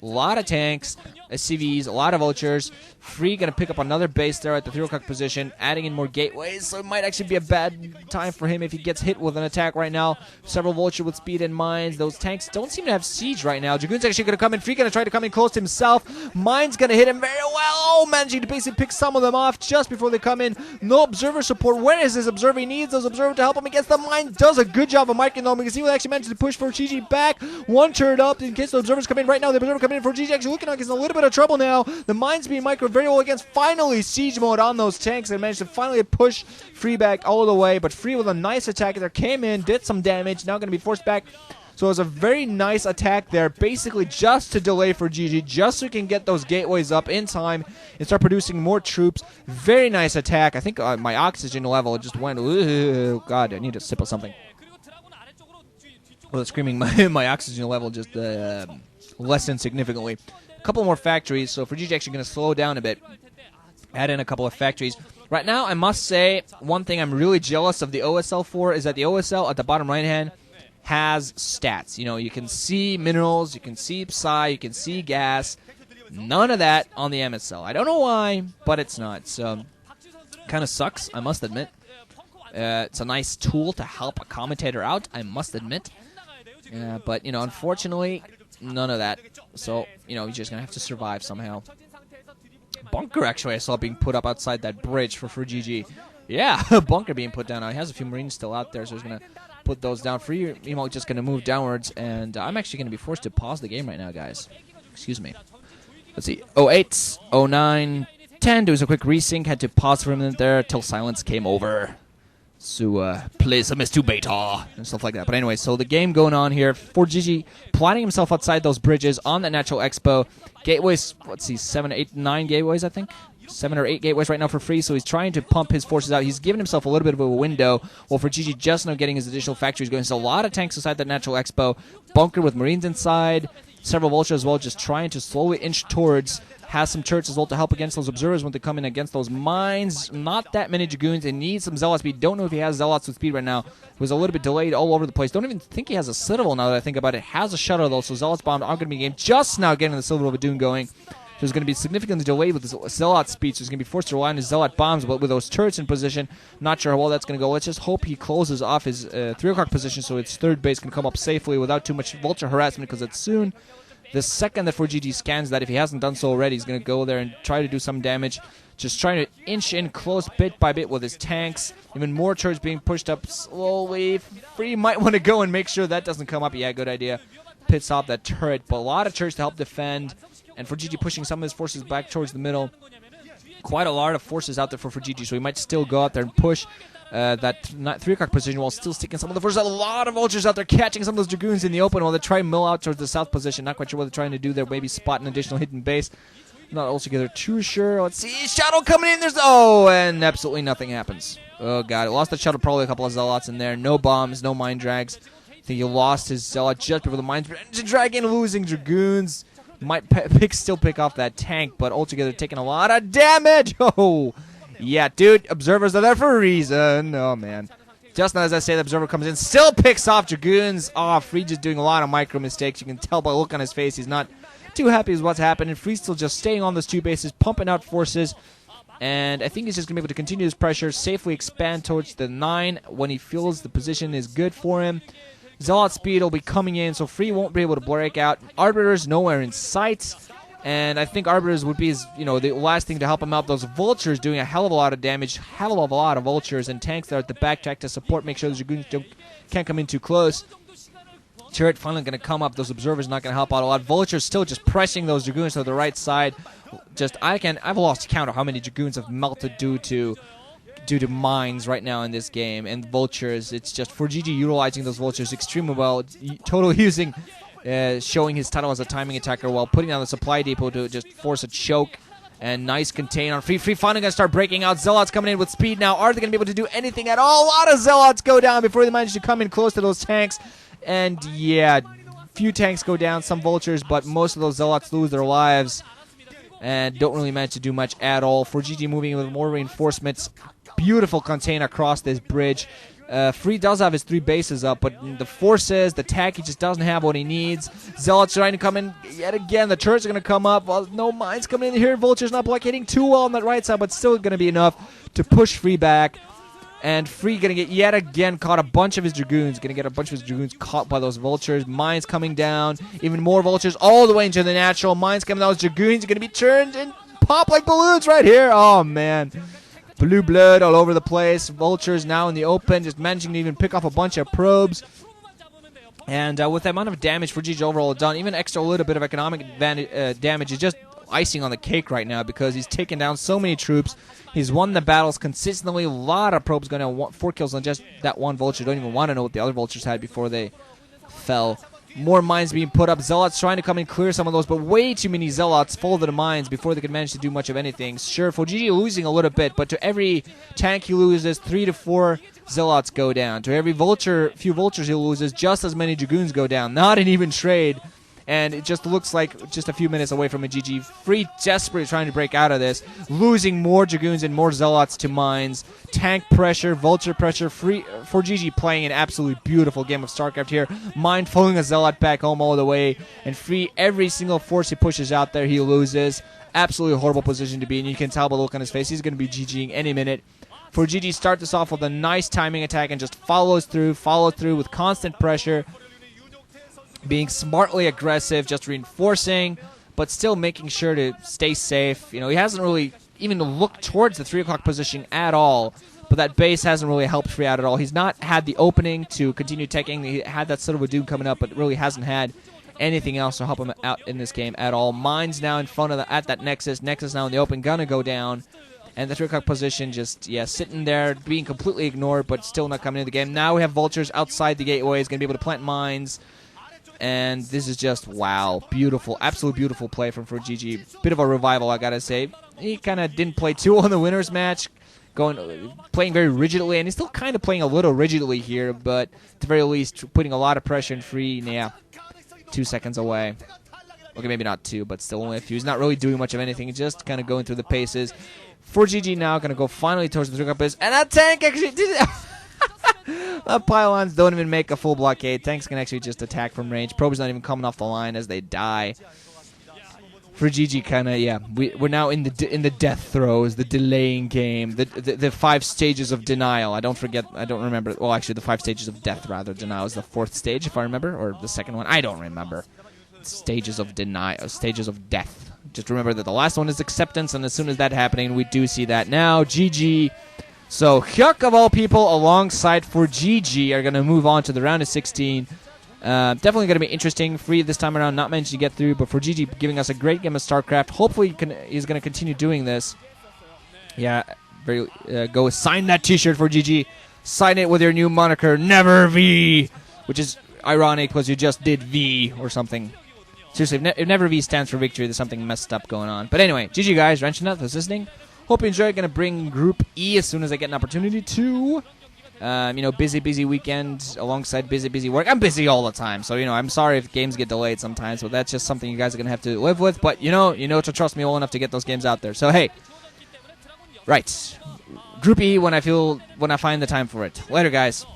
A lot of tanks, SCVs, a lot of vultures. Free going to pick up another base there at the 3 o'clock position, adding in more gateways, so it might actually be a bad time for him if he gets hit with an attack right now. Several vulture with speed and mines. Those tanks don't seem to have siege right now. Dragoon's actually going to come in. Free going to try to come in close to himself. Mine's going to hit him very well, managing to basically pick some of them off just before they come in. No observer support. Where is this observer? He needs those observers to help him against the mine. Does a good job of marking them because he will actually manage to push ForGG back. One turret up in case the observers come in right now. The observer coming in. ForGG actually looking like he's in a little bit of trouble now. The mine's being microed very well against. Finally, siege mode on those tanks. They managed to finally push Free back all the way, but Free with a nice attack there came in, did some damage, now going to be forced back. So it was a very nice attack there, basically just to delay ForGG, just so he can get those gateways up in time and start producing more troops. Very nice attack. I think my oxygen level just went, oh god, I need a sip of something. Well, screaming, my oxygen level just lessened significantly. A couple more factories, so ForGG actually going to slow down a bit. Add in a couple of factories. Right now, I must say, one thing I'm really jealous of the OSL for is that the OSL at the bottom right hand has stats. You know, you can see minerals, you can see psi, you can see gas. None of that on the MSL. I don't know why, but it's not. So, kind of sucks, I must admit. It's a nice tool to help a commentator out, I must admit. But, you know, unfortunately, none of that. So, you know, you're just going to have to survive somehow. Bunker, actually, I saw being put up outside that bridge for FroGG. Yeah, bunker being put down. Now, he has a few Marines still out there, so he's going to put those down. Free, just going to move downwards, and I'm actually going to be forced to pause the game right now, guys. Excuse me. Let's see. 08, 09, 10. There was a quick resync. Had to pause for a minute there until silence came over. So, play some S2 beta and stuff like that. But anyway, so the game going on here. ForGG planting himself outside those bridges on that natural expo. Gateways, let's see, 7, 8, 9 gateways, I think. 7 or 8 gateways right now for Free, so he's trying to pump his forces out. He's giving himself a little bit of a window, while ForGG just now getting his additional factories going. So a lot of tanks inside that natural expo. Bunker with Marines inside. Several vultures as well, just trying to slowly inch towards. Has some turrets as well to help against those observers when they come in against those mines. Not that many Dragoons. It needs some Zealots speed. Don't know if he has Zealots with speed right now. It was a little bit delayed all over the place. Don't even think he has a Citadel now that I think about it. Has a Shuttle though, so Zealots bombs aren't going to be in game. Just now getting the Citadel of Doom going. So it's going to be significantly delayed with the Zealot speed, so he's going to be forced to rely on his Zealot bombs, but with those turrets in position, not sure how well that's going to go. Let's just hope he closes off his 3 o'clock position so its third base can come up safely without too much vulture harassment, because it's soon. The second that ForGG scans that, if he hasn't done so already, he's going to go there and try to do some damage. Just trying to inch in close bit by bit with his tanks. Even more turrets being pushed up slowly. Free might want to go and make sure that doesn't come up. Yeah, good idea. Pits off that turret, but a lot of turrets to help defend. And ForGG pushing some of his forces back towards the middle. Quite a lot of forces out there for ForGG, so he might still go out there and push that 3 o'clock position while still sticking some of the forces. A lot of vultures out there catching some of those Dragoons in the open while they try and mill out towards the south position. Not quite sure what they're trying to do there. Maybe spot an additional hidden base. Not altogether too sure. Let's see. Shadow coming in. And absolutely nothing happens. Oh, God. It lost the Shadow, probably a couple of Zealots in there. No bombs, no mine drags. I think he lost his Zealot just before the mines. Dragon losing Dragoons. Might still pick off that tank, but altogether taking a lot of damage. Oh, yeah, dude. Observers are there for a reason. Oh, man. Just now as I say, the observer comes in, still picks off Dragoons. Oh, Free just doing a lot of micro mistakes. You can tell by the look on his face. He's not too happy with what's happening. Free still just staying on those 2 bases, pumping out forces. And I think he's just going to be able to continue his pressure, safely expand towards the 9 when he feels the position is good for him. Zealot speed will be coming in, so Free won't be able to break out. Arbiters nowhere in sight. And I think Arbiters would be, the last thing to help him out. Those Vultures doing a hell of a lot of damage, hell of a lot of Vultures, and tanks that are at the backtrack to support, make sure the Dragoons can't come in too close. Turret finally going to come up. Those Observers not going to help out a lot. Vultures still just pressing those Dragoons to the right side. I've lost count of how many Dragoons have melted due to mines right now in this game, and Vultures. It's just ForGG utilizing those Vultures extremely well. Totally using, showing his title as a timing attacker while putting down the supply depot to just force a choke. And nice contain on Free. Free finally going to start breaking out. Zealots coming in with speed now. Are they going to be able to do anything at all? A lot of Zealots go down before they manage to come in close to those tanks. And yeah, few tanks go down, some Vultures, but most of those Zealots lose their lives and don't really manage to do much at all. ForGG moving in with more reinforcements. Beautiful contain across this bridge. Free does have his 3 bases up, but the forces, the tech, he just doesn't have what he needs. Zealot's trying to come in yet again. The turrets are going to come up. Well, no mines coming in here. Vulture's not blockading too well on that right side, but still going to be enough to push Free back. And Free going to get yet again caught a bunch of his Dragoons. Going to get a bunch of his Dragoons caught by those Vultures. Mines coming down. Even more Vultures all the way into the natural. Mines coming down. Those Dragoons are going to be turned and pop like balloons right here. Oh, man. Blue blood all over the place. Vultures now in the open, just managing to even pick off a bunch of probes. And with the amount of damage ForGG overall done, even extra little bit of economic damage is just icing on the cake right now because he's taken down so many troops. He's won the battles consistently. A lot of probes going down. 4 kills on just that one Vulture. Don't even want to know what the other Vultures had before they fell. More mines being put up. Zealots trying to come and clear some of those, but way too many Zealots folded the mines before they could manage to do much of anything. Sure, ForGG losing a little bit, but to every tank he loses, 3 to 4 Zealots go down. To every few Vultures he loses, just as many Dragoons go down. Not an even trade. And it just looks like just a few minutes away from a GG. Free desperately trying to break out of this. Losing more Dragoons and more Zealots to mines. Tank pressure, Vulture pressure. Free ForGG playing an absolutely beautiful game of StarCraft here. Mine pulling a Zealot back home all the way. And Free, every single force he pushes out there, he loses. Absolutely horrible position to be in. You can tell by the look on his face. He's going to be GGing any minute. ForGG start this off with a nice timing attack and just follow through with constant pressure. Being smartly aggressive, just reinforcing, but still making sure to stay safe. You know, he hasn't really even looked towards the 3 o'clock position at all, but that base hasn't really helped Free out at all. He's not had the opening to continue taking. He had that sort of a doom coming up, but really hasn't had anything else to help him out in this game at all. Mines now in front of at that Nexus. Nexus now in the open, gonna go down. And the 3 o'clock position just, sitting there, being completely ignored, but still not coming into the game. Now we have Vultures outside the gateway. He's going to be able to plant mines. And this is just, wow, beautiful, absolute beautiful play from ForGG. Bit of a revival, I gotta say. He kind of didn't play too well in the winners match, playing very rigidly, and he's still kind of playing a little rigidly here, but at the very least, putting a lot of pressure in Free. Yeah, 2 seconds away. Okay, maybe not 2, but still only a few. He's not really doing much of anything, just kind of going through the paces. ForGG now going to go finally towards the 3 o'clock base, and that tank actually did it. The pylons don't even make a full blockade. Tanks can actually just attack from range. Probes not even coming off the line as they die. ForGG kind of, we're now in the death throes, the delaying game, the 5 stages of denial. I don't remember. Well, actually, the 5 stages of death, rather. Denial is the 4th stage, if I remember, or the 2nd one. I don't remember. Stages of denial, stages of death. Just remember that the last one is acceptance, and as soon as that happening, we do see that now. GG. So, Hyuk, of all people, alongside ForGG, are going to move on to the round of 16. Definitely going to be interesting. Free this time around, not managed to get through, but ForGG giving us a great game of StarCraft. Hopefully, he's going to continue doing this. Yeah, go sign that T-shirt, ForGG. Sign it with your new moniker, Never V, which is ironic because you just did V or something. Seriously, if Never V stands for victory, there's something messed up going on. But anyway, GG guys, Wrenching Up, listening. Hope you enjoy. Going to bring Group E as soon as I get an opportunity to. Busy weekend alongside busy work. I'm busy all the time, so I'm sorry if games get delayed sometimes. But that's just something you guys are going to have to live with. But you know to trust me well enough to get those games out there. So hey, right, Group E when I find the time for it. Later, guys.